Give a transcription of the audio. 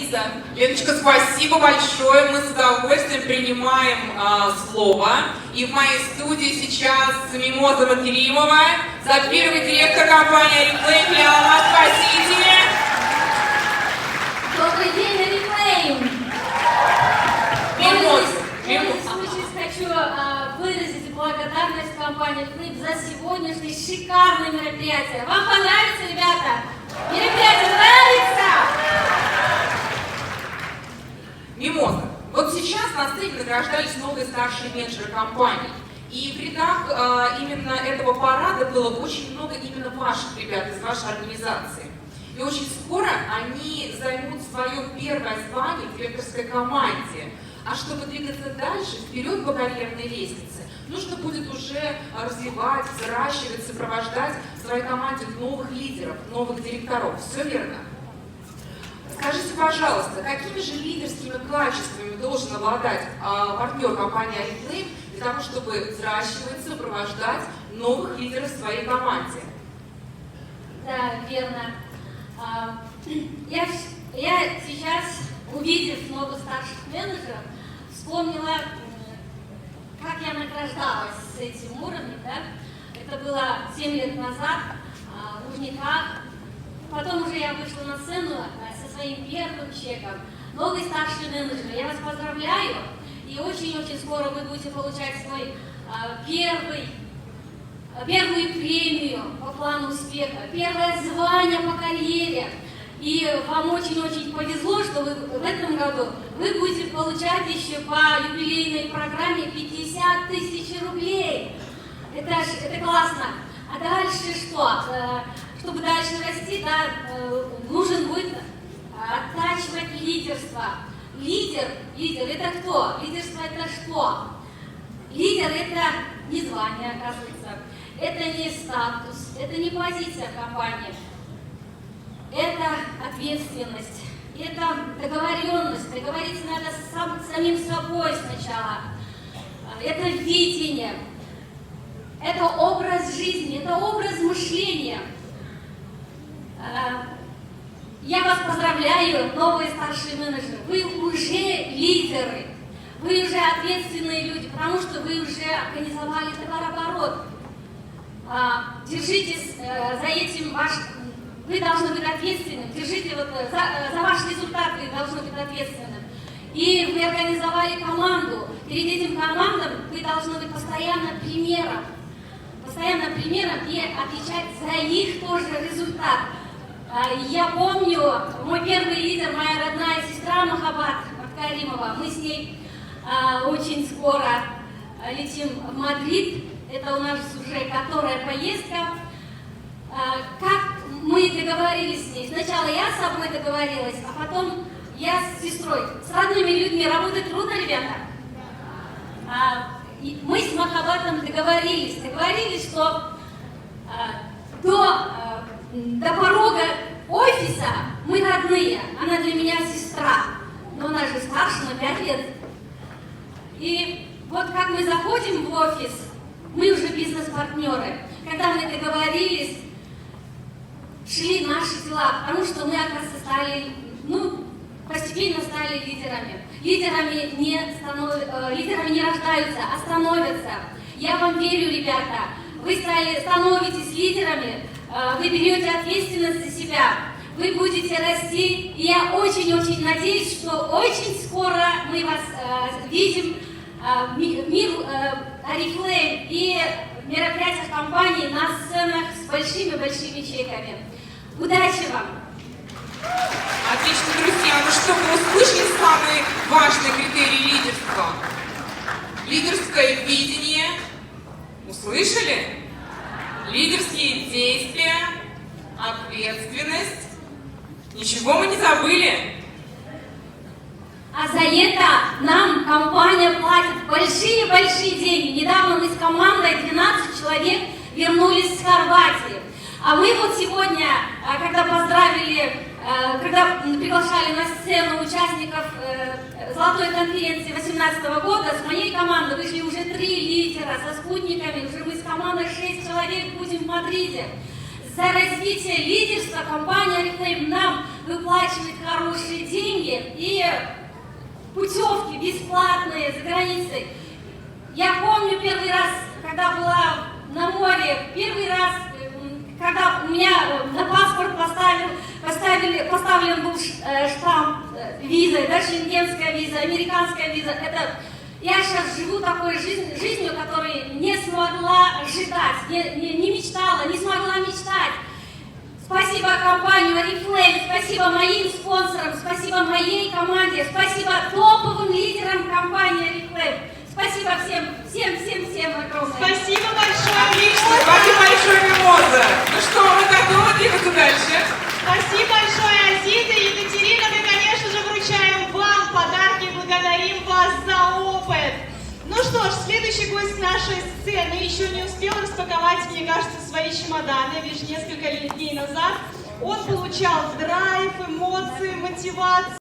договориться. Леночка, спасибо большое. Мы с удовольствием принимаем слово. И в моей студии сейчас Мимоза Макеримова, первый директор компании Oriflame Леонид Спасите. Добрый день, Oriflame. Хочу выразить благодарность компании Oriflame за сегодняшнее шикарное мероприятие. Вам понравится, ребята? Мероприятие нравится? Мимоза, вот сейчас на сцене награждались новые старшие менеджеры компании. И в рядах именно этого парада было очень много именно ваших ребят из вашей организации. И очень скоро они займут свое первое звание в директорской команде. А чтобы двигаться дальше, вперед по карьерной лестнице, нужно будет уже развивать, взращивать, сопровождать в своей команде новых лидеров, новых директоров. Все верно? Скажите, пожалуйста, какими же лидерскими качествами должен обладать партнер компании Oriflame для того, чтобы взращивать, сопровождать новых лидеров в своей команде? Да, верно. Я сейчас, увидев много старших менеджеров, вспомнила, как я награждалась с этим уровнем. Да? Это было 7 лет назад в Лужниках. Потом уже я вышла на сцену со своим первым чеком. Новый старший менеджер, я вас поздравляю. И очень-очень скоро вы будете получать свой первую премию по плану успеха, первое звание по карьере. И вам очень-очень повезло, что вы в этом году вы будете получать еще по юбилейной программе 50 тысяч рублей. Это классно. А дальше что? Чтобы дальше расти, да, нужен будет оттачивать лидерство. Лидер это кто? Лидерство это что? Лидер это не звание, оказывается. Это не статус, это не позиция в компании. Это ответственность, это договоренность. Договориться надо с самим собой сначала. Это видение, это образ жизни, это образ мышления. Я вас поздравляю, новые старшие менеджеры. Вы уже лидеры, вы уже ответственные люди, потому что вы уже организовали товарооборот. Держитесь за этим вы должны быть ответственным, держите за ваш результат, вы должны быть ответственным. И вы организовали команду. Перед этим командам вы должны быть постоянно примером и отвечать за их тоже результат. Я помню, мой первый лидер, моя родная сестра Махаббат Макеримова, мы с ней очень скоро летим в Мадрид. Это у нас уже которая поездка. Как мы договорились с ней? Сначала я с собой договорилась, а потом я с сестрой. С родными людьми работать трудно, ребята? Мы с Махаббатом договорились, что до порога офиса мы родные. Она для меня сестра, но она же старше на 5 лет. И вот как мы заходим в офис, мы уже бизнес-партнеры. Когда мы договорились, шли наши дела, потому что мы, оказывается, постепенно стали лидерами. Лидерами не рождаются, а становятся. Я вам верю, ребята. Вы становитесь лидерами, вы берете ответственность за себя, вы будете расти. И я очень-очень надеюсь, что очень скоро мы вас видим мир Oriflame и мероприятия компании на сценах с большими-большими чеками. Удачи вам! Отлично, друзья. Ну что, вы услышали самый важный критерий лидерства? Лидерское видение. Услышали? Лидерские действия, ответственность. Ничего мы не забыли. А за это нам компания платит большие-большие деньги. Недавно мы с командой 12 человек вернулись с Хорватии. А мы вот сегодня, когда приглашали на сцену участников Золотой конференции 2018 года, с моей командой вышли уже 3 лидера со спутниками. Уже мы с командой 6 человек будем в Мадриде. За развитие лидерства компания Oriflame нам выплачивает хорошие деньги. деньги и путевки бесплатные за границей. Я помню первый раз, когда была на море, первый раз, когда у меня на паспорт поставлен был штамп визы, да, шенгенская виза, американская виза. Это я сейчас живу такой жизнью, которой не смогла ожидать, не мечтала, не смогла мечтать. Спасибо компании Oriflame, спасибо моим спонсорам, спасибо моей команде, спасибо топовым лидерам компании Oriflame. Спасибо всем огромное. Спасибо большое. Отлично, спасибо большое, Мимоза. Ну что, вы готовы двигаться дальше? Спасибо большое, Азиз и Екатерина. Мы, конечно же, вручаем вам подарки, благодарим вас за опыт. Ну что ж, следующий гость нашей сцены еще не успел распаковать, мне кажется, свои чемоданы, лишь несколько дней назад. Он получал драйв, эмоции, мотивацию.